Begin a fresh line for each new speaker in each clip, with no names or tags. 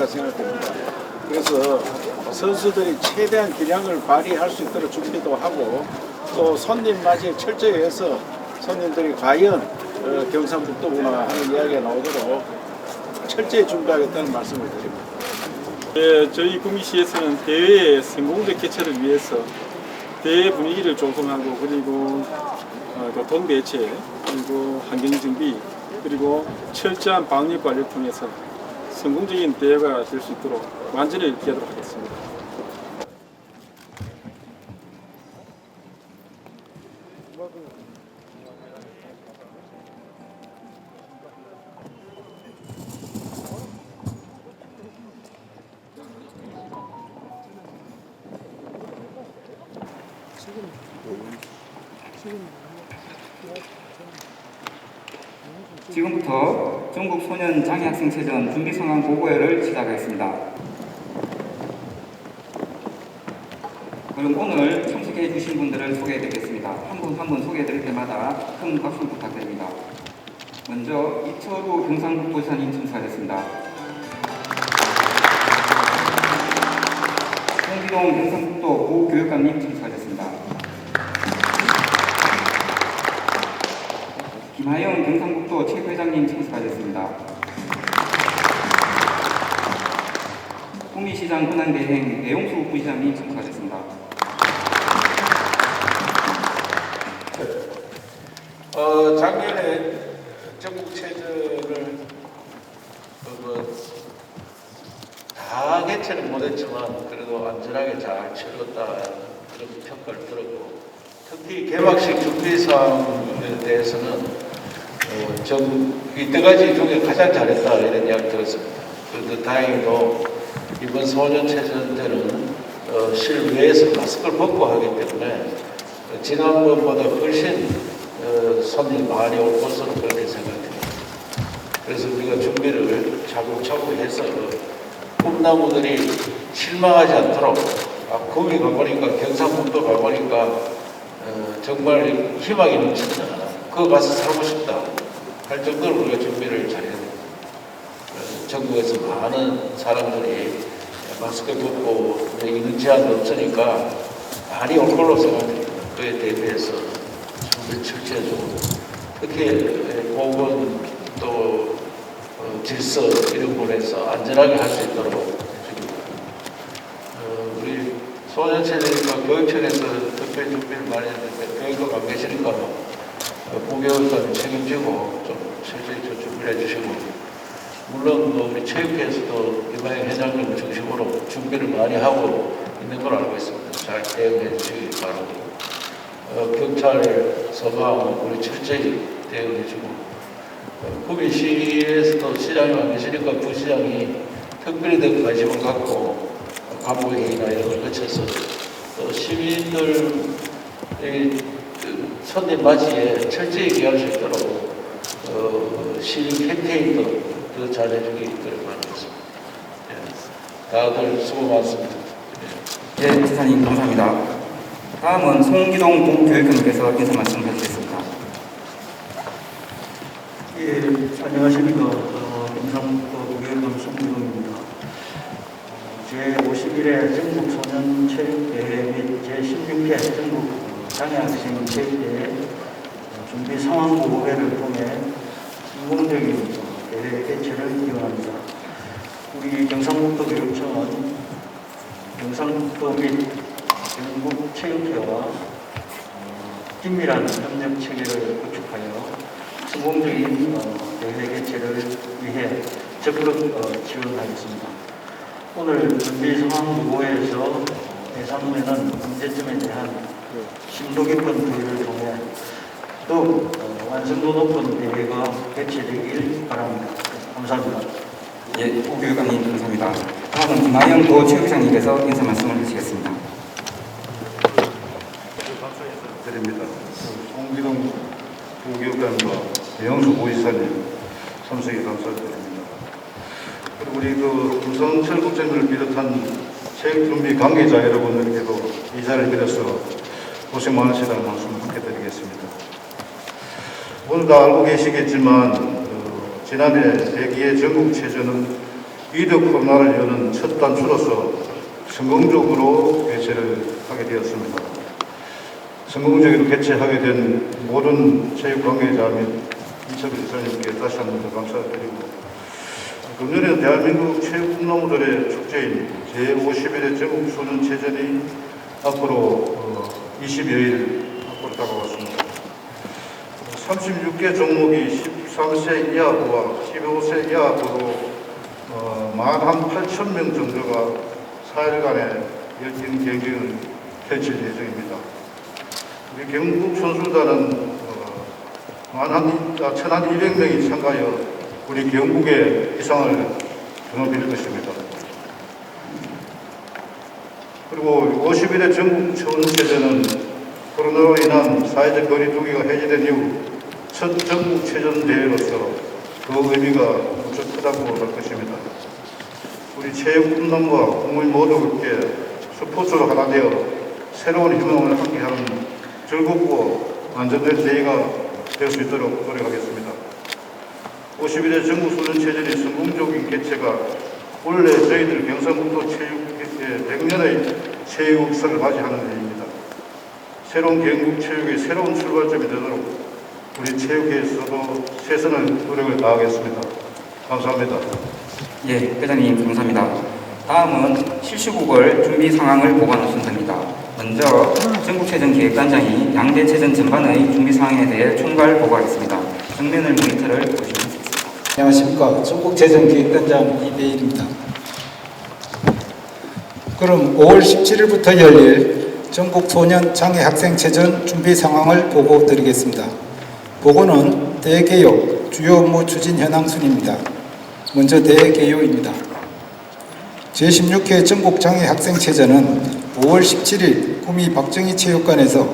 생각됩니다. 그래서 선수들이 최대한 기량을 발휘할 수 있도록 준비도 하고 또 손님 맞이에 철저히 해서 손님들이 과연 경상북도구나 하는 이야기가 나오도록 철저히 준비하겠다는 말씀을 드립니다.
네, 저희 구미시에서는 대회의 성공적 개최를 위해서 대회 분위기를 조성하고 그리고 교통 대체 그리고 환경 준비 그리고 철저한 방역 관리를 통해서 성공적인 대회가 될 수 있도록 완전히 기하도록 하겠습니다.
지금부터 전국 소년 장애학생체전 준비 상황 보고회를 시작하겠습니다. 그럼 오늘 참석해 주신 분들을 소개해 드리겠습니다. 한 분 한 분 소개해 드릴 때마다 큰 박수 부탁드립니다. 먼저 이철우 경상북도지사님 참석하셨습니다. 홍기동 경상북도 부교육감님 참석하셨습니다. 김하영 경상북도 체육회장님 참석하셨습니다. 구미시장 권한대행 내용수 부시장님 참석하셨습니다.
작년에 전국체전을 다 개최는 못했지만 그래도 안전하게 잘 치렀다 그런 평가를 들었고 특히 개막식 준비사항에 대해서는 이때까지 중에 가장 잘했다 이런 이야기 들었습니다. 그런데 다행히도 이번 소년체전 때는 실외에서 마스크를 벗고 하기 때문에 지난번보다 훨씬 손님이 많이 올 것으로 그렇게 생각합니다. 그래서 우리가 준비를 차곡차곡 해서 꿈나무들이 실망하지 않도록 거기 가보니까 경상북도 가보니까 정말 희망이 넘친다. 그거 가서 살고 싶다. 할 정도로 우리가 준비를 잘해야 됩니다. 전국에서 많은 사람들이 마스크 벗고 있는 제한도 없으니까 많이 올 걸로 생각합니다. 그에 대비해서 준비를 철저해주고 특히 보건 또 질서 이런 부분에서 안전하게 할 수 있도록 해줍니다. 우리 소년체니까 교육청에서 특별히 준비를 많이 했는데 교육과가 안 계시니까 부교육과는 책임지고 좀 철저히 준비를 해주시고 물론 우리 체육회에서도 김하영 회장님 중심으로 준비를 많이 하고 있는 걸 알고 있습니다. 잘 대응해 주시기 바라고 경찰 서방 우리 철저히 대응해주고 구미시에서도 시장이 안 계시니까 부시장이 특별히 더 관심을 갖고 간부회의나 이런 걸 거쳐서 또 시민들 손님 맞이에 철저히 기할 수 있도록 시민 캠페인도 더 잘해주기 있도록 바라겠습니다. 다들 수고 많습니다.
네, 지사님 감사합니다. 다음은 송기동 부교육감님께서 인사 말씀 해주시겠습니다.
예, 안녕하십니까. 경상북도 부교육감 송기동입니다. 제51회 전국소년체육대회 및 제16회 전국 장애학생 체육대회 준비 상황 보고회를 통해 성공적인 대회 개최를 기원합니다. 우리 경상북도 교육청은 경상북도 및 경북체육회와 긴밀한 협력 체계를 구축하여 성공적인 대회 개최를 위해 적극 지원하겠습니다. 오늘 준비 상황 보고회에서 예상되는 문제점에 대한 심도 깊은 토의를 통해 더욱 완성도 높은 대회가 개최되길 바랍니다. 감사합니다.
예, 부교육감님 감사합니다. 다음은 김하영 도체육장님께서 인사 말씀을 해주시겠습니다.
드립니다. 송기동 부교육감과 배영수 부이사님 참석에 감사드립니다. 그리고 우리 우선 철국장님을 비롯한 체육준비 관계자 여러분들께도 이 자리를 빌어서 고생 많으시다는 말씀을 함께 드리겠습니다. 오늘 다 알고 계시겠지만 지난해 제2회 전국체전은 이드 코로나를 여는 첫 단추로서 성공적으로 개최를 하게 되었습니다. 성공적으로 개최하게 된 모든 체육 관계자 및 이철우 이사님께 다시 한 번 더 감사드리고, 금년에는 대한민국 체육 꿈나무들의 축제인 제51회 전국 소년체전이 앞으로 20여일 앞으로 다가왔습니다. 36개 종목이 13세 이하부와 15세 이하부로 18,000명 정도가 4일간의 열띤 경기를 펼칠 예정입니다. 우리 경북 선수단은 1,200명이 참가하여 우리 경북의 위상을 드높일 것입니다. 그리고 50일의 전국 소년체전은 코로나로 인한 사회적 거리두기가 해제된 이후 첫 전국 체전 대회로서 그 의미가 무척 크다고 할 것입니다. 우리 체육 꿈나무와 국민 모두 함께 스포츠로 하나 되어 새로운 희망을 함께하는 즐겁고 안전된 대회가 될 수 있도록 노력하겠습니다. 51회 전국 소년체전이 성공적인 개최가 원래 저희들 경상북도 체육의 100년의 체육 역사를 맞이하는 해입니다. 새로운 경북 체육의 새로운 출발점이 되도록 우리 체육계에서도 최선의 노력을 다하겠습니다. 감사합니다.
예, 회장님 감사합니다. 다음은 실시국을 준비 상황을 보고하는 순서입니다. 먼저 전국체전 기획단장이 양대체전 전반의 준비 상황에 대해 총괄 보고하겠습니다. 정면을 모니터를 보시면 되겠습니다.
안녕하십니까. 전국체전 기획단장 이배일입니다. 그럼 5월 17일부터 열릴 전국 소년 장애 학생체전 준비 상황을 보고 드리겠습니다. 보고는 대개요 주요 업무 추진 현황 순입니다. 먼저 대개요입니다. 제16회 전국 장애 학생체전은 5월 17일 구미 박정희 체육관에서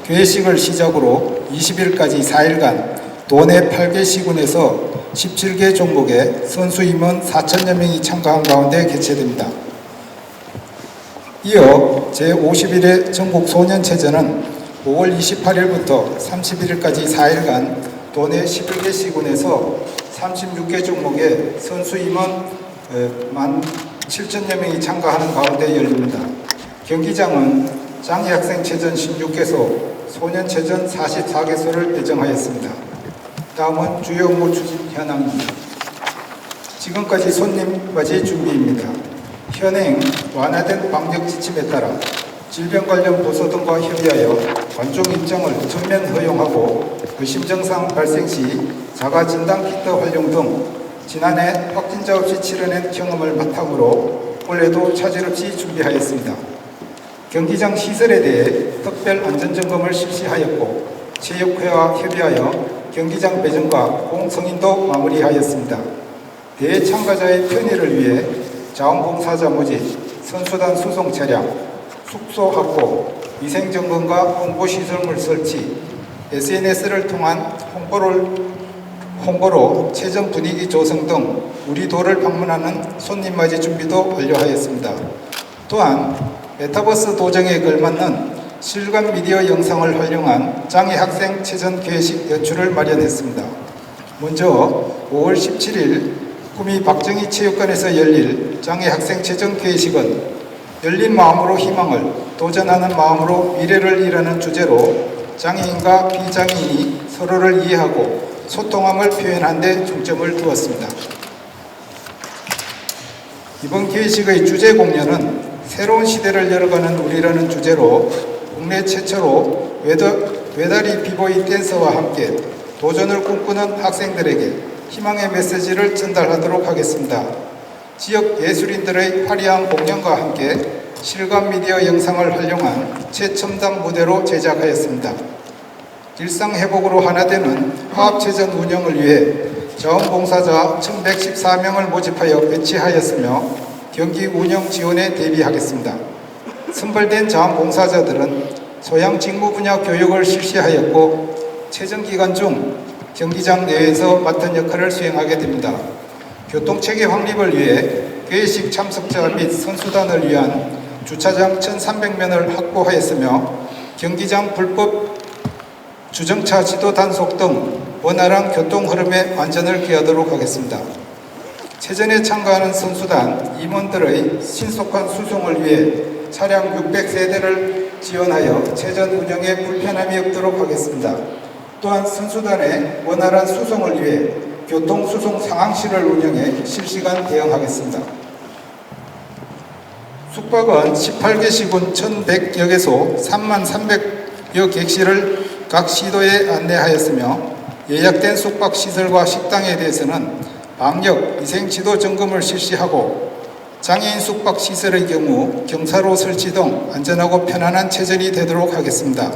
개회식을 시작으로 20일까지 4일간 도내 8개 시군에서 17개 종목에 선수 임원 4,000여 명이 참가한 가운데 개최됩니다. 이어 제51회 전국 소년체전은 5월 28일부터 31일까지 4일간 도내 11개 시군에서 36개 종목에 선수 임원 17,000여 명이 참가하는 가운데 열립니다. 경기장은 장애학생체전 16개소, 소년체전 44개소를 배정하였습니다. 다음은 주요 업무 추진 현황입니다. 지금까지 손님 맞이 준비입니다. 현행 완화된 방역 지침에 따라 질병 관련 부서 등과 협의하여 관중 입장을 전면 허용하고 의심 증상 발생 시 자가 진단 키트 활용 등 지난해 확진자 없이 치러낸 경험을 바탕으로 올해도 차질 없이 준비하였습니다. 경기장 시설에 대해 특별 안전점검을 실시하였고 체육회와 협의하여 경기장 배정과 공승인도 마무리하였습니다. 대회 참가자의 편의를 위해 자원봉사자 모집, 선수단 수송 차량, 숙소 확보, 위생점검과 홍보시설물 설치, SNS를 통한 홍보로 체전 분위기 조성 등 우리 도를 방문하는 손님 맞이 준비도 완료하였습니다. 또한 메타버스 도정에 걸맞는 실감 미디어 영상을 활용한 장애 학생 체전 개회식 연출을 마련했습니다. 먼저 5월 17일 구미 박정희 체육관에서 열릴 장애 학생 체전 개회식은 열린 마음으로 희망을, 도전하는 마음으로 미래를 이라는 주제로 장애인과 비장애인이 서로를 이해하고 소통함을 표현한 데 중점을 두었습니다. 이번 개회식의 주제 공연은 새로운 시대를 열어가는 우리라는 주제로 국내 최초로 외다리 비보이 댄서와 함께 도전을 꿈꾸는 학생들에게 희망의 메시지를 전달하도록 하겠습니다. 지역 예술인들의 화려한 공연과 함께 실감 미디어 영상을 활용한 최첨단 무대로 제작하였습니다. 일상 회복으로 하나 되는 화합체전 운영을 위해 자원봉사자 1,114명을 모집하여 배치하였으며 경기 운영 지원에 대비하겠습니다. 선발된 자원봉사자들은 소양 직무 분야 교육을 실시하였고 체전 기간 중 경기장 내에서 맡은 역할을 수행하게 됩니다. 교통체계 확립을 위해 개회식 참석자 및 선수단을 위한 주차장 1,300면을 확보하였으며 경기장 불법 주정차 지도 단속 등 원활한 교통 흐름에 완전을 기하도록 하겠습니다. 체전에 참가하는 선수단 임원들의 신속한 수송을 위해 차량 600세대를 지원하여 체전 운영에 불편함이 없도록 하겠습니다. 또한 선수단의 원활한 수송을 위해 교통수송 상황실을 운영해 실시간 대응하겠습니다. 숙박은 18개 시군 1,100여 개소 3만 300여 객실을 각 시도에 안내하였으며 예약된 숙박시설과 식당에 대해서는 방역, 위생지도 점검을 실시하고 장애인 숙박시설의 경우 경사로 설치 등 안전하고 편안한 체전이 되도록 하겠습니다.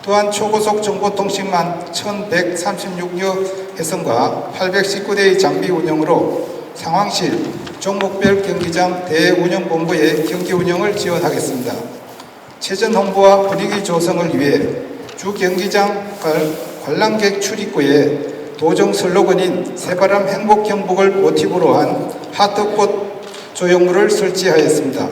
또한 초고속 정보통신망 1,136여 회선과 819대의 장비 운영으로 상황실, 종목별 경기장 대운영본부의 경기 운영을 지원하겠습니다. 체전 홍보와 분위기 조성을 위해 주 경기장 관람객 출입구에 도정 슬로건인 새바람 행복 경북을 모티브로 한 하트꽃 조형물을 설치하였습니다.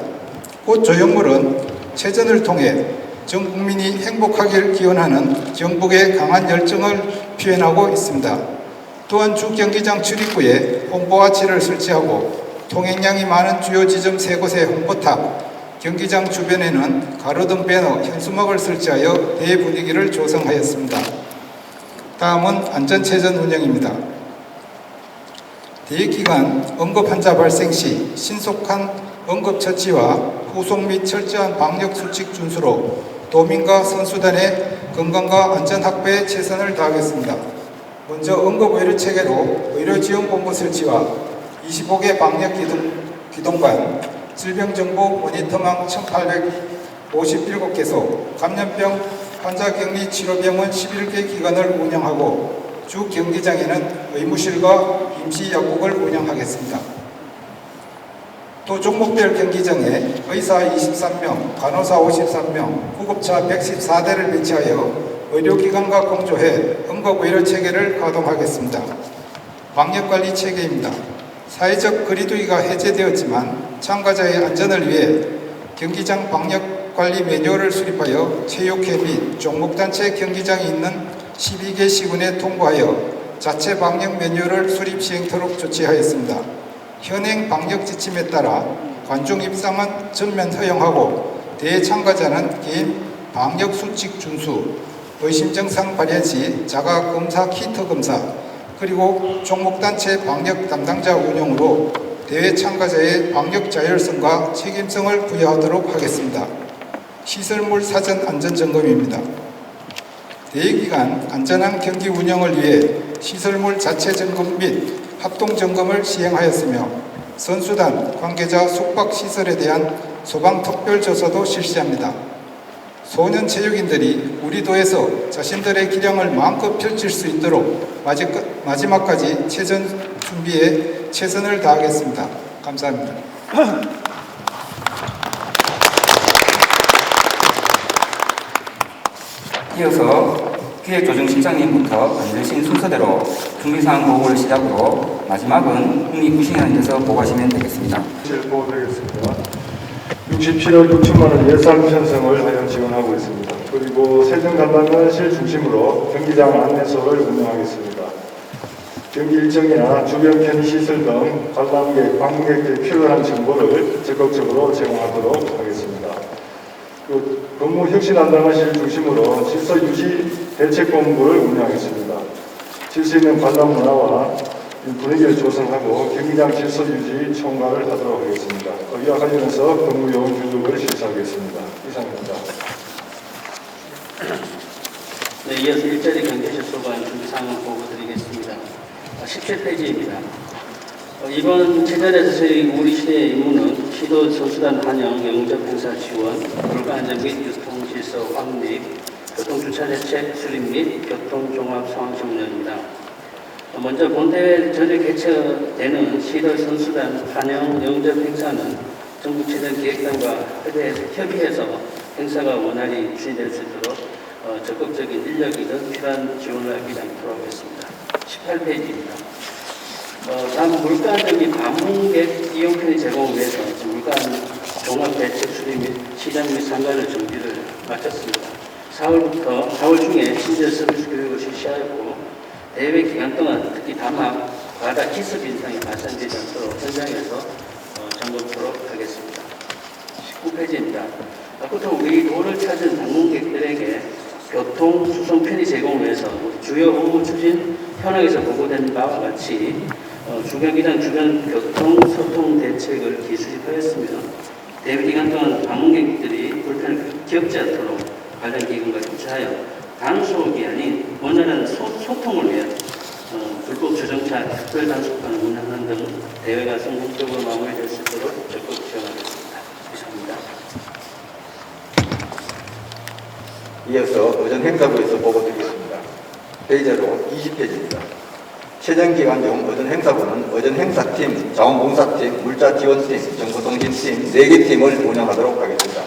꽃 조형물은 체전을 통해 전 국민이 행복하길 기원하는 경북의 강한 열정을 표현하고 있습니다. 또한 주 경기장 출입구에 홍보화치를 설치하고 통행량이 많은 주요 지점 3곳의 홍보탑, 경기장 주변에는 가로등 배너, 현수막을 설치하여 대회 분위기를 조성하였습니다. 다음은 안전체전 운영입니다. 대회 기간 응급환자 발생 시 신속한 응급처치와 후속 및 철저한 방역수칙 준수로 도민과 선수단의 건강과 안전 확보에 최선을 다하겠습니다. 먼저 응급의료체계로 의료지원본부 설치와 25개 방역기동관, 질병정보 모니터망 1,857개소, 감염병 환자격리 치료병원 11개 기관을 운영하고 주 경기장에는 의무실과 임시약국을 운영하겠습니다. 또 종목별 경기장에 의사 23명, 간호사 53명, 구급차 114대를 배치하여 의료기관과 공조해 응급의료체계를 가동하겠습니다. 방역관리 체계입니다. 사회적 거리두기가 해제되었지만 참가자의 안전을 위해 경기장 방역관리 매뉴얼을 수립하여 체육회 및 종목단체 경기장이 있는 12개 시군에 통보하여 자체 방역 매뉴얼을 수립 시행토록 조치하였습니다. 현행 방역 지침에 따라 관중 입장은 전면 허용하고 대회 참가자는 개인 방역 수칙 준수, 의심 증상 발현 시 자가 검사 키트 검사, 그리고 종목단체 방역 담당자 운영으로 대회 참가자의 방역 자율성과 책임성을 부여하도록 하겠습니다. 시설물 사전 안전점검입니다. 대회 기간 안전한 경기 운영을 위해 시설물 자체 점검 및 합동점검을 시행하였으며 선수단, 관계자, 숙박시설에 대한 소방특별조사도 실시합니다. 소년 체육인들이 우리 도에서 자신들의 기량을 마음껏 펼칠 수 있도록 마지막까지 체전 준비에 최선을 다하겠습니다. 감사합니다.
이어서 기획조정실장님부터 알려주신 순서대로 준비사항 보고를 시작으로 마지막은 국립구신위원회에서 보고하시면 되겠습니다.
보고드리겠습니다. 67억 6천만 원 예산 편성을 하여 지원하고 있습니다. 그리고 세정 관람관실 중심으로 경기장 안내소를 운영하겠습니다. 경기 일정이나 주변 편의시설 등 관람객, 방문객들이 필요한 정보를 적극적으로 제공하도록 하겠습니다. 근무 혁신안전관실 중심으로 질서유지 대책본부를 운영하겠습니다. 질서 있는 관람 문화와 분위기를 조성하고 경기장 질서유지 총괄을 하도록 하겠습니다. 이와 관련해서 근무요원 교육을 실시하겠습니다. 이상입니다.
네, 이어서 일자리 경제실 소관 준비사항을 보고드리겠습니다. 17페이지입니다. 이번 체전에서 저희 우리 시대의 임무는 시도 선수단 환영, 영접 행사 지원, 물가안전 및 교통질서 확립, 교통주차대책 수립 및 교통종합상황시 운영입니다. 먼저 본대회 전에 개최되는 시도 선수단 환영, 영접 행사는 전국체전 기획단과 협의해서 행사가 원활히 추진될 수 있도록 적극적인 인력이든 필요한 지원을 기다리도록 하겠습니다. 18페이지입니다. 다음 물가안전 및 방문객 이용편의 제공을 위해서 물가안 종합대책 수립 및 시장 및 상가를 준비를 마쳤습니다. 4월 중에 친절 서비스 교육을 실시하였고 대회 기간 동안 특히 담합, 바다 기습 인상이 발생되지 않도록 현장에서 점검토록 하겠습니다. 19페이지입니다. 끝으로 우리 도를 찾은 방문객들에게 교통, 수송 편의 제공을 위해서 주요 업무 추진 현황에서 보고된 바와 같이 주경기장 주변 교통, 소통 대책을 기술하였으며 대비 기간 동안 방문객들이 불편을 겪지 않도록 관련 기관과 협조하여 단속이 아닌 원활한 소통을 위한 불법 주정차 특별 단속반을 운영하는 등 대회가 성공적으로 마무리될 수 있도록 적극 지원하겠습니다. 이상입니다.
이어서 의전 행사부에서 보고드리겠습니다. 페이지로 20페이지입니다. 최전 기간 중 의전 행사부는 의전 행사팀, 자원봉사팀, 물자지원팀, 정보통신팀 4개 팀을 운영하도록 하겠습니다.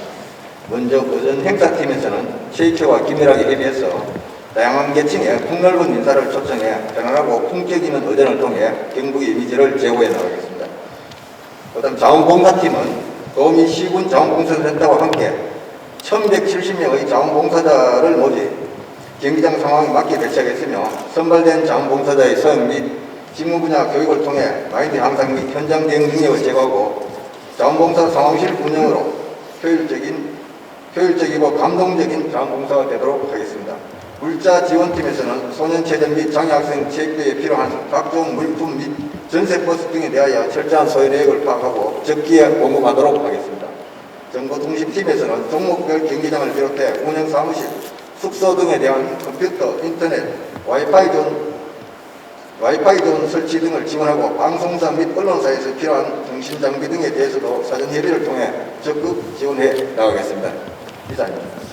먼저 의전 행사팀에서는 체육회와 긴밀하게 협의해서 다양한 계층의 폭넓은 인사를 초청해 편안하고 품격 있는 의전을 통해 경북의 이미지를 제고해 나가겠습니다. 그다음 자원봉사팀은 도미 시군 자원봉사센터와 함께 1170명의 자원봉사자를 모집, 경기장 상황에 맞게 배치하겠으며 선발된 자원봉사자의 서영 및 직무 분야 교육을 통해 마인드 향상 및 현장 대응 능력을 제고하고 자원봉사 상황실 운영으로 효율적이고 감동적인 자원봉사가 되도록 하겠습니다. 물자지원팀에서는 소년체전 및 장애학생 체육대회에 필요한 각종 물품 및 전세버스 등에 대하여 철저한 소요 내역을 파악하고 적기에 공급하도록 하겠습니다. 정보통신팀에서는 종목별 경기장을 비롯해 운영사무실, 숙소 등에 대한 컴퓨터, 인터넷, 와이파이 존 설치 등을 지원하고 방송사 및 언론사에서 필요한 통신장비 등에 대해서도 사전 협의를 통해 적극 지원해 나가겠습니다. 이상입니다.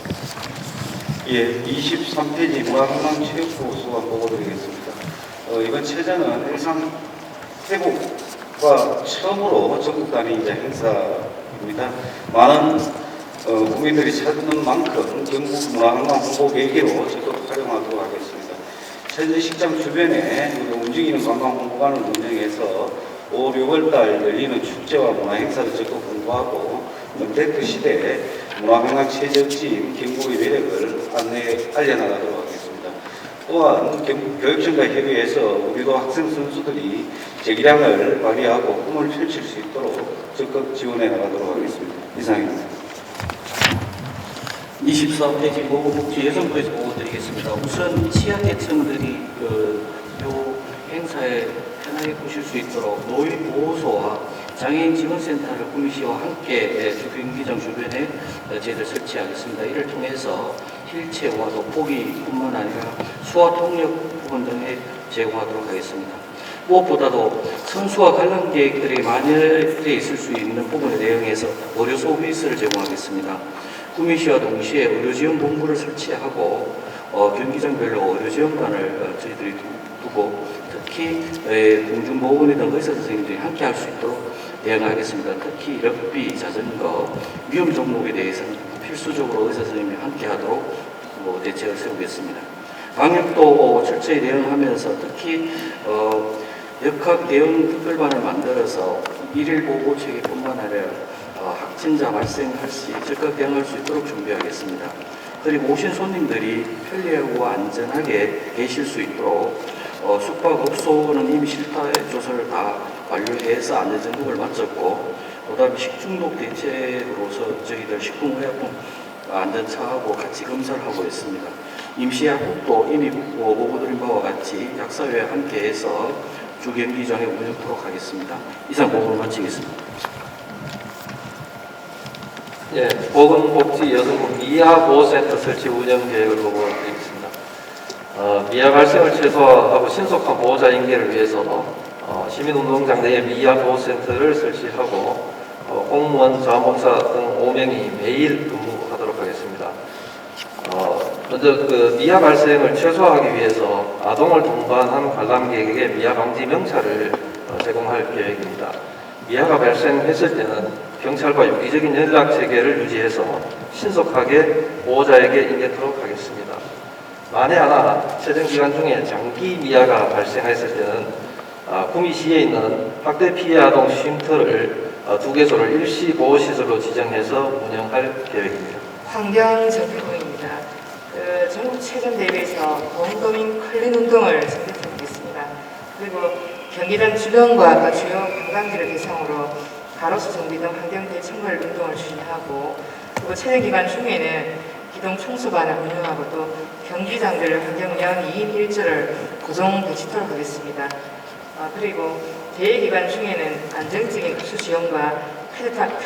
예, 23페이지 문화관광체육부 수관 보고드리겠습니다. 이번 체전은 일상 회복과 처음으로 전국 단위 이제 행사입니다. 많은 국민들이 찾는 만큼 경북 문화관광 홍보 계기로 적극 활용하도록 하겠습니다. 체전식장 주변에 움직이는 관광 홍보관을 운영해서 5, 6월달 열리는 축제와 문화 행사를 적극 홍보하고 언택트 시대에 문화관광 체적지 경북의 매력을 알려나가도록 하겠습니다. 또한 교육청과 협의해서 우리도 학생 선수들이 재기량을 발휘하고 꿈을 펼칠 수 있도록 적극 지원해 나가도록 하겠습니다. 이상입니다.
24페이지 보건복지 여성부에서 보고드리겠습니다. 우선 취약계층들이 요 행사에 편하게 보실 수 있도록 노인보호소와 장애인 지원센터를 구미시와 함께 주경기장 주변에 저희들 설치하겠습니다. 이를 통해서 휠체어와 돋보기뿐만 아니라 수화통역 부분 등에 제공하도록 하겠습니다. 무엇보다도 선수와 관람객들이 만연되어 있을 수 있는 부분에 대응해서 의료 서비스를 제공하겠습니다. 구미시와 동시에 의료지원 본부를 설치하고 경기장별로 의료지원관을 저희들이 두고 특히 공중보건이 등 의사 선생님들이 함께 할 수 있도록 대응하겠습니다. 특히 럭비, 자전거, 위험 종목에 대해서는 필수적으로 의사 선생님이 함께 하도록 대책을 세우겠습니다. 방역도 철저히 대응하면서 특히 역학 대응 특별반을 만들어서 일일 보고 체계뿐만 아니라 확진자 발생할 시 즉각 대응할 수 있도록 준비하겠습니다. 그리고 오신 손님들이 편리하고 안전하게 계실 수 있도록 숙박업소는 이미 실태 조사를 다 완료해서 안전점검을 마쳤고, 그다음에 식중독 대책으로서 저희들 식품의약품 안전차하고 같이 검사를 하고 있습니다. 임시약국도 이미 보고드린 바와 같이 약사회와 함께해서 주경기장에 운영토록 하겠습니다. 이상 보고를 마치겠습니다.
예, 보건복지 여성부 미아보호센터 설치 운영 계획을 보고드리겠습니다. 미아 발생을 최소화하고 신속한 보호자 인계를 위해서 시민운동장 내에 미아보호센터를 설치하고 공무원, 자원봉사 등 5명이 매일 근무하도록 하겠습니다. 먼저 미아 발생을 최소화하기 위해서 아동을 동반한 관람객에게 미아 방지 명찰을 제공할 계획입니다. 미아가 발생했을 때는 경찰과 유기적인 연락 체계를 유지해서 신속하게 보호자에게 인계토록 하겠습니다. 만에 하나 체전 기간 중에 장기 미아가 발생했을 때는 구미시에 있는 학대 피해 아동 쉼터를 2개소를 일시 보호시설로 지정해서 운영할 계획입니다.
환경정비부입니다. 전국 체전 대회에서 범도민 클린 운동을 선택하겠습니다. 그리고 경기장 주변과 주요 관광지를 대상으로 가로수 정비 등 환경 대청결 운동을 추진하고, 그리고 체전 기간 중에는 기동 청소반을 운영하고 또 경기장들 환경위원 2인 1조를 고정 배치토록 하겠습니다. 그리고 대회 기간 중에는 안정적인 급수 지원과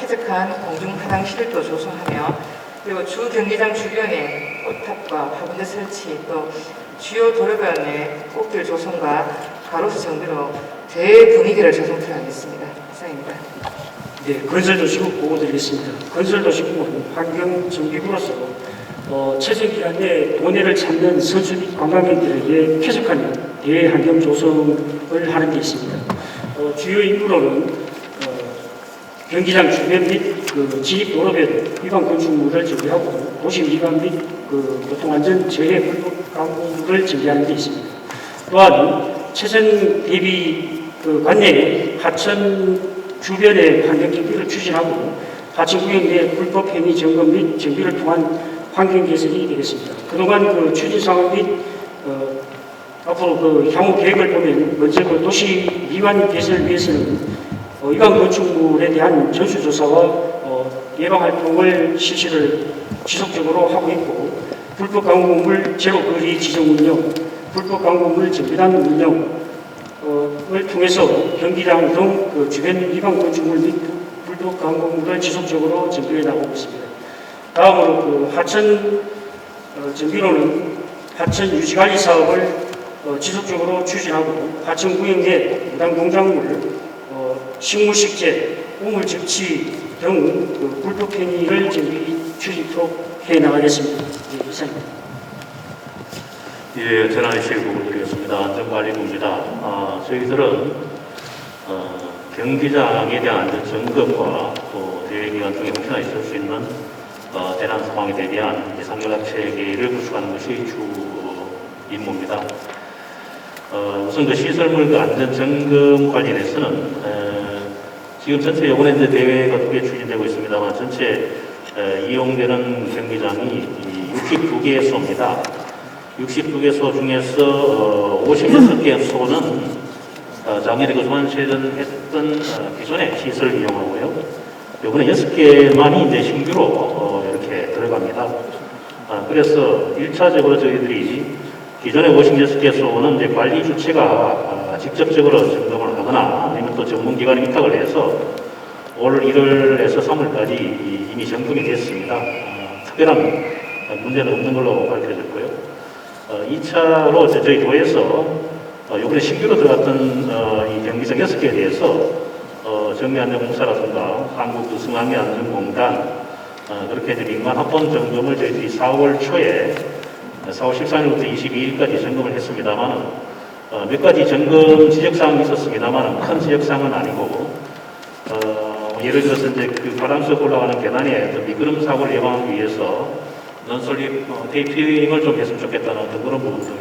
쾌적한 공중 화장실을 또 조성하며, 그리고 주 경기장 주변에 꽃탑과 화분대 설치, 또 주요 도로변의 꽃길 조성과 가로수 정비로 대회 분위기를 조성토록 하겠습니다. 이상입니다.
네, 건설도시국 보고드리겠습니다. 건설도시국은 환경정비부로서 최저 기간 내에 돈해를 찾는 선수 및 관광객들에게 쾌적한 대외 환경 조성을 하는 데 있습니다. 주요 임무로는 경기장 주변 및 지립 도로변 위반 건축물을 정비하고 도시 위반 및 교통안전 재해 불법 강구를 정비하는 데 있습니다. 또한 최선 대비 관내에 하천 주변의 환경 정비를 추진하고 하천구역 내 불법 행위 점검 및 정비를 통한 환경 개선이 되겠습니다. 그동안 추진 상황 및 앞으로 향후 계획을 보면 먼저 도시 위반 개선을 위해서는 위반 건축물에 대한 전수조사와 예방 활동을 실시를 지속적으로 하고 있고, 불법 강구물 제로 거리 지정 운영, 불법 강구물 정비단 운영을 통해서 경기장 등 주변 위반 건축물 및 불법 강구물을 지속적으로 정비해 나가고 있습니다. 다음으로 하천 정비로는 하천 유지관리 사업을 지속적으로 추진하고, 하천구역 내 무단 농작물, 식물식재, 우물 접치 등 불법 행위를 추진토록 해 나가겠습니다. 네, 이상입니다.
예, 전환실 보고드리겠습니다. 안전관리부입니다. 저희들은 경기장에 대한 안전 점검과 또 대회 기간 중에 혹시나 있을 수 있는 재난 상황에 대비한 예상연락 체계를 구축하는 것이 주 임무입니다. 우선 시설물 안전 점검 관련해서는 지금 전체 요번에 대회가 2개 추진되고 있습니다만 전체 이용되는 경기장이 62개소입니다. 62개소 중에서 56개소는 작년에 그동안 체전했던 기존의 시설을 이용하고요. 요번에 6개만이 이제 신규로 이렇게 들어갑니다. 그래서 1차적으로 저희들이 기존의 56개소는 이제 관리 주체가 직접적으로 점검을 하거나 아니면 또 전문기관에 위탁을 해서 올 1월에서 3월까지 이미 점검이 됐습니다. 특별한 문제는 없는 걸로 밝혀졌고요. 2차로 저희 도에서 이번에 신규로 들어갔던 이 경기장 6개에 대해서 정리안전공사라든가 한국 승강기안전공단 그렇게 이제 민간 합본 점검을 저희들이 4월 초에 4월 13일부터 22일까지 점검을 했습니다만 몇 가지 점검 지적사항이 있었습니다만 큰 지적사항은 아니고 예를 들어서 이제 바람석 올라가는 계단에 미끄럼 사고를 예방하기 위해서 논설립 테이핑을 좀 했으면 좋겠다는 어떤 그런 부분들,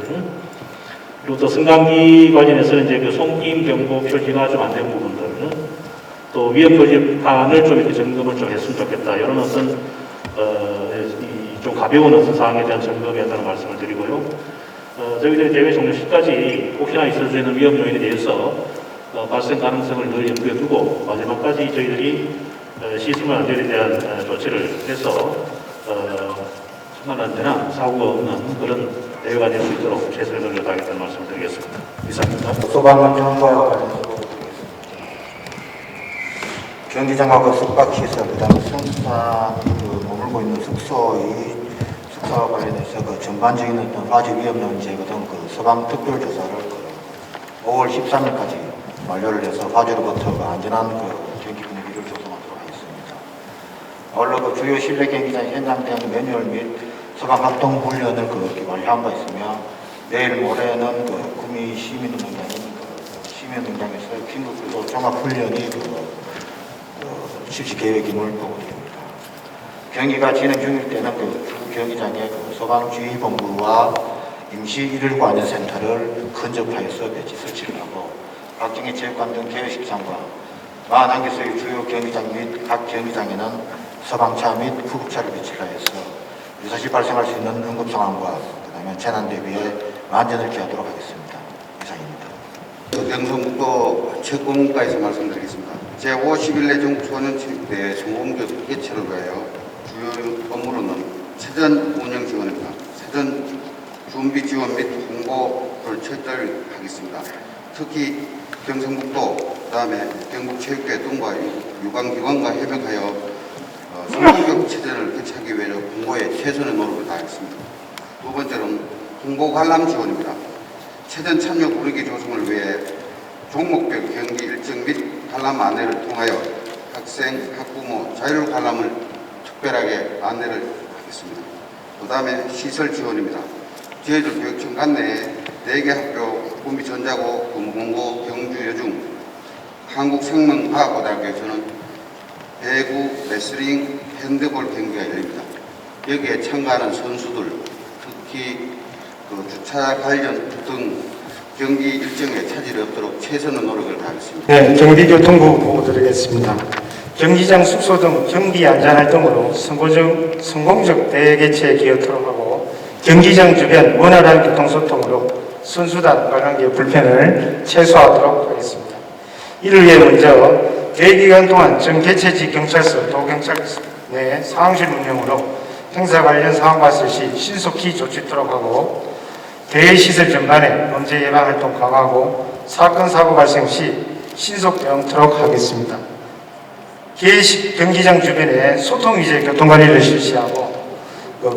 그리고 또 승강기 관련해서는 이제 송김 경보 표시가 좀 안 된 부분들, 또 위험 표지판을 좀 이렇게 점검을 좀 했으면 좋겠다, 이런 어떤 좀 가벼운 어떤 사항에 대한 점검이었다는 말씀을 드리고요. 저희들이 대회 종료 시까지 혹시나 있을 수 있는 위험 요인에 대해서 발생 가능성을 늘 염두에 두고 마지막까지 저희들이 시스템 안전에 대한 조치를 해서 정말 안전한 사고가 없는 그런 대회가 될 수 있도록 최선을 다하겠다는 말씀을 드리겠습니다. 이상입니다.
소방관 경과와 관련해서 경기장하고 숙박시설, 그다음에 선수단이 머물고 있는 숙소와 관련해서 전반적인 어떤 화재 위험 제거 등 소방 특별 조사를 5월 13일까지 완료를 해서 화재로부터 안전한 경기 분위기를 조성하도록 하겠습니다. 아울러 주요 실내 경기장 현장 대응 매뉴얼 및 소방 활동 훈련을 완료한 바 있으며 내일 모레는 구미 시민운동장에서 긴급 종합 훈련이 실시 계획임을 보고드립니다. 경기가 진행 중일 때는 주 경기장에 소방주의본부와 임시 119 안전센터를 근접하여서 배치 설치를 하고 각종의 체육관 등 개회식장과 41개소의 주요 경기장 및 각 경기장에는 소방차 및 구급차를 배치를 하여서 유사시 발생할 수 있는 응급 상황과 그다음에 재난 대비에 만전을 기하도록 하겠습니다. 이상입니다.
경성북도 체육공과에서 말씀드리겠습니다. 제51회 전국 소년체육대회 성공적 개최를 위하여 주요 업무로는 사전 운영 지원입니다. 사전 준비 지원 및 홍보를 철저히 하겠습니다. 특히 경성북도 그다음에 경북체육대 등과 유관기관과 협력하여 성공적 체전을 개최하기 위해 홍보에 최선의 노력을 다하겠습니다. 두 번째로는 홍보 관람 지원입니다. 체전 참여 분위기 조성을 위해 종목별 경기 일정 및 관람 안내를 통하여 학생, 학부모, 자율 관람을 특별하게 안내를 하겠습니다. 그 다음에 시설 지원입니다. 저희들 교육청 관내에 4개 학교, 구미전자고, 금공고, 경주여중, 한국생명과학고등학교에서는 배구, 레슬링, 핸드볼 경기가 열립니다. 여기에 참가하는 선수들, 특히 주차 관련 등 경기 일정에 차질이 없도록 최선의 노력을 다하겠습니다.
네, 경기교통부 보고 드리겠습니다. 경기장 숙소 등 경비 안전 활동으로 성공적 대회 개최에 기여토록 하고 경기장 주변 원활한 교통소통으로 선수단 관람객 불편을 최소화하도록 하겠습니다. 이를 위해 먼저 대회 기간 동안 전 개최지 경찰서, 도경찰서 내 상황실 운영으로 행사 관련 사항 봤을 시 신속히 조치토록 하고 대회 시설 전반에 범죄 예방 활동 강화하고 사건 사고 발생 시 신속 대응토록 하겠습니다. 개회식 경기장 주변에 소통 위주의 교통관리를 실시하고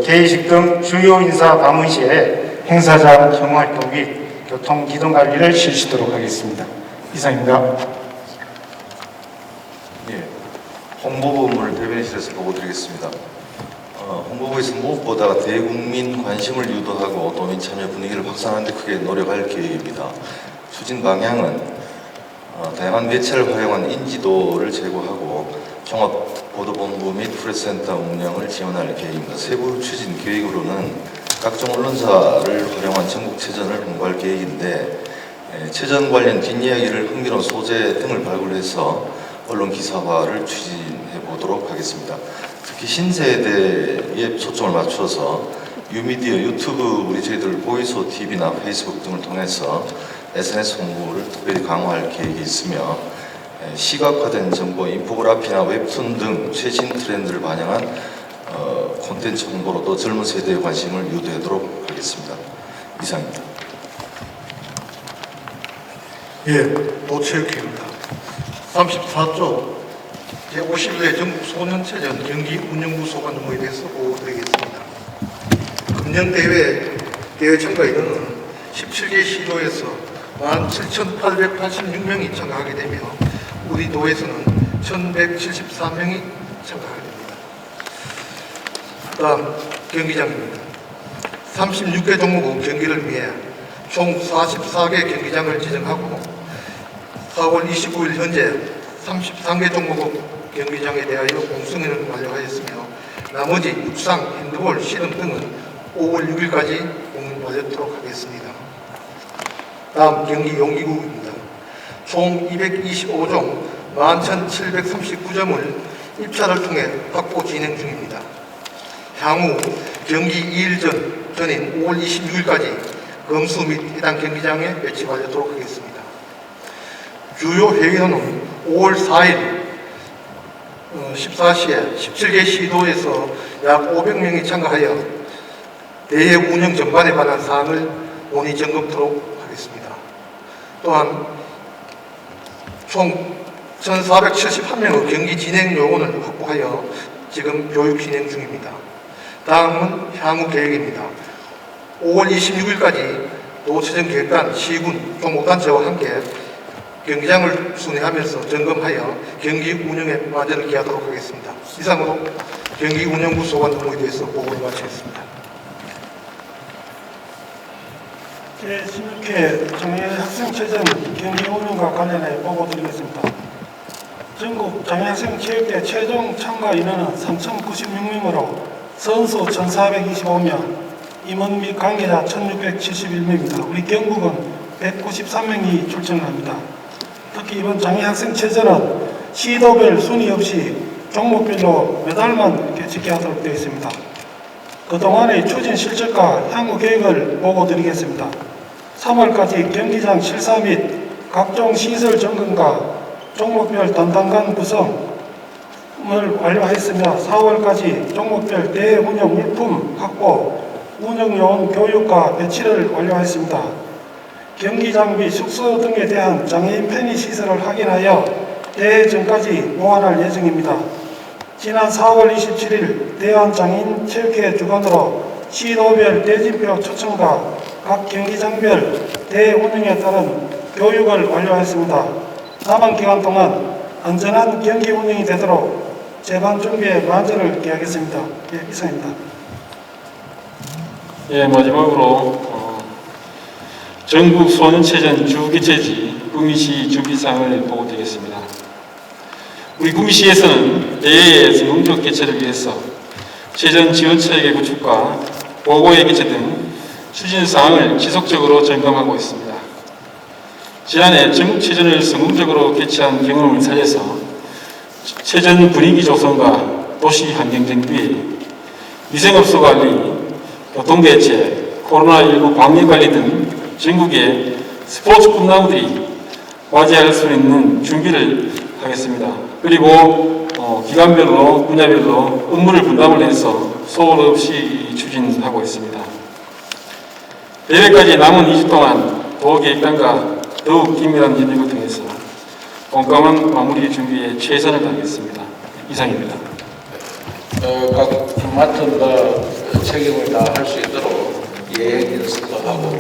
개회식 등 주요 인사 방문 시에 행사장 경호 활동 및 교통 기동 관리를 실시하도록 하겠습니다. 이상입니다.
예, 홍보부 업무를 대변인실에서 보고드리겠습니다. 홍보부에서 무엇보다 대국민 관심을 유도하고 도민 참여 분위기를 확산하는 데 크게 노력할 계획입니다. 추진 방향은 다양한 매체를 활용한 인지도를 제고하고 종합보도본부 및 프레스센터 운영을 지원할 계획입니다. 세부 추진 계획으로는 각종 언론사를 활용한 전국체전을 홍보할 계획인데 체전 관련 뒷이야기를 흥미로운 소재 등을 발굴해서 언론 기사화를 추진해 보도록 하겠습니다. 특히 신세대에 초점을 맞춰서 뉴미디어, 유튜브, 저희들 보이소 TV나 페이스북 등을 통해서 SNS 홍보를 특별히 강화할 계획이 있으며 시각화된 정보, 인포그래피나 웹툰 등 최신 트렌드를 반영한 콘텐츠 홍보로도 젊은 세대의 관심을 유도하도록 하겠습니다. 이상입니다.
예, 노체육회입니다. 34조 제51회 전국 소년체전 경기운영부 소관 업무에 대해서 보고드리겠습니다. 금년 대회 참가 인원은 17개 시도에서 17,886명이 참가하게 되며 우리 도에서는 1,173명이 참가하게 됩니다. 다음 경기장입니다. 36개 종목 경기를 위해 총 44개 경기장을 지정하고 4월 29일 현재 33개 종목 경기장에 대하여 공승인을 완료하였으며 나머지 육상, 핸드볼, 씨름 등은 5월 6일까지 공인 완료토록 하겠습니다. 다음 경기 용기구입니다. 총 225종 11,739점을 입찰을 통해 확보 진행 중입니다. 향후 경기 2일 전인 5월 26일까지 검수 및 해당 경기장에 배치 완료토록 하겠습니다. 주요 회의는 5월 4일 14시에 17개 시도에서 약 500명이 참가하여 대회 운영 전반에 관한 사항을 논의 점검토록 하겠습니다. 또한 총 1,471명의 경기 진행 요원을 확보하여 지금 교육 진행 중입니다. 다음은 향후 계획입니다. 5월 26일까지 도체전 계획단 시군 종목단체와 함께 경기장을 순회하면서 점검하여 경기 운영에 마련을 기하도록 하겠습니다. 이상으로 경기운영부 소관 업무에 대해서 보고를 마치겠습니다.
제16회 장애학생체전 경기 운영과 관련해 보고드리겠습니다. 전국 장애학생체육대 최종 참가 인원은 3,096명으로 선수 1,425명, 임원 및 관계자 1,671명입니다. 우리 경북은 193명이 출전을 합니다. 특히 이번 장애학생체전은 시도별 순위 없이 종목별로 메달만 개최케 하도록 되어 있습니다. 그동안의 추진 실적과 향후 계획을 보고드리겠습니다. 3월까지 경기장 실사 및 각종 시설 점검과 종목별 담당관 구성을 완료하였으며 4월까지 종목별 대운영 물품 확보, 운영요원 교육과 배치를 완료하였습니다. 경기장비, 숙소 등에 대한 장애인 편의시설을 확인하여 대회 전까지 보완할 예정입니다. 지난 4월 27일 대한장애인 체육회 주관으로 시도별 대진표 초청과 각 경기장별 대회 운영에 따른 교육을 완료하였습니다. 남은 기간 동안 안전한 경기 운영이 되도록 재반 준비에 만전을 기하겠습니다. 예, 이상입니다.
예, 마지막으로 전국 소년체전 주개최지 구미시 준비사항을 보고드리겠습니다. 우리 구미시에서는 대회의 성공적 개최를 위해서 체전 지원체계 구축과 보고회 개최 등 추진사항을 지속적으로 점검하고 있습니다. 지난해 전국체전을 성공적으로 개최한 경험을 살려서 체전 분위기 조성과 도시 환경 정비, 위생업소 관리, 교통대책, 코로나19 방역관리 등 전국의 스포츠 꿈나무들이 맞이할 수 있는 준비를 하겠습니다. 그리고 기관별로, 분야별로 업무를 분담을 해서 소홀 없이 추진하고 있습니다. 대회까지 남은 2주 동안 도계획단과 더욱 긴밀한 협력을 통해서 꼼꼼한 마무리 준비에 최선을 다하겠습니다. 이상입니다.
각 맡은 책임을 다 할 수 있도록 예행 연습도 하고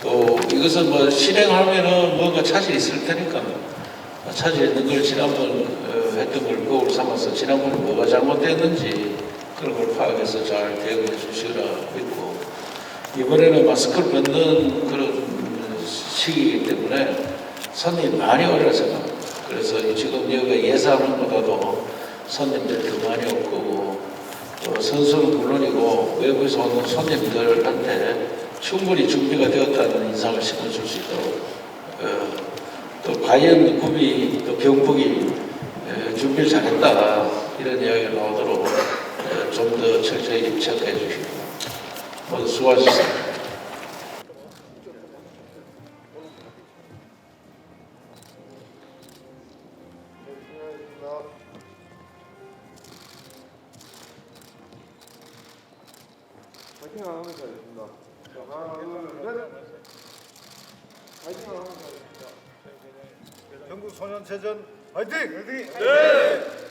또 이것은 뭐 실행하면은 뭔가 차질이 있을 테니까 차질 있는 걸 지난번 했던 걸 거울 삼아서 지난번에 뭐가 잘못됐는지 그런 걸 파악해서 잘 대응해 주시라 했고 이번에는 마스크를 벗는 그런 시기이기 때문에 손님이 많이 오리라 생각합니다. 그래서 지금 여기가 예상한 것보다도 손님들이 더 많이 올 거고 선수는 물론이고 외부에서 오는 손님들한테 충분히 준비가 되었다는 인상을 심어줄 수 있도록 또 과연 구미 또 경북이 준비를 잘했다 이런 이야기가 나오도록 좀 더 철저히 체크해 주시고 모두 수고하셨습니다.
파이팅 하면 잘했습니다. 하나, 둘, 셋. 파이팅 하면 잘했습니다. 전국 소년체전 파이팅! 파이팅! 네!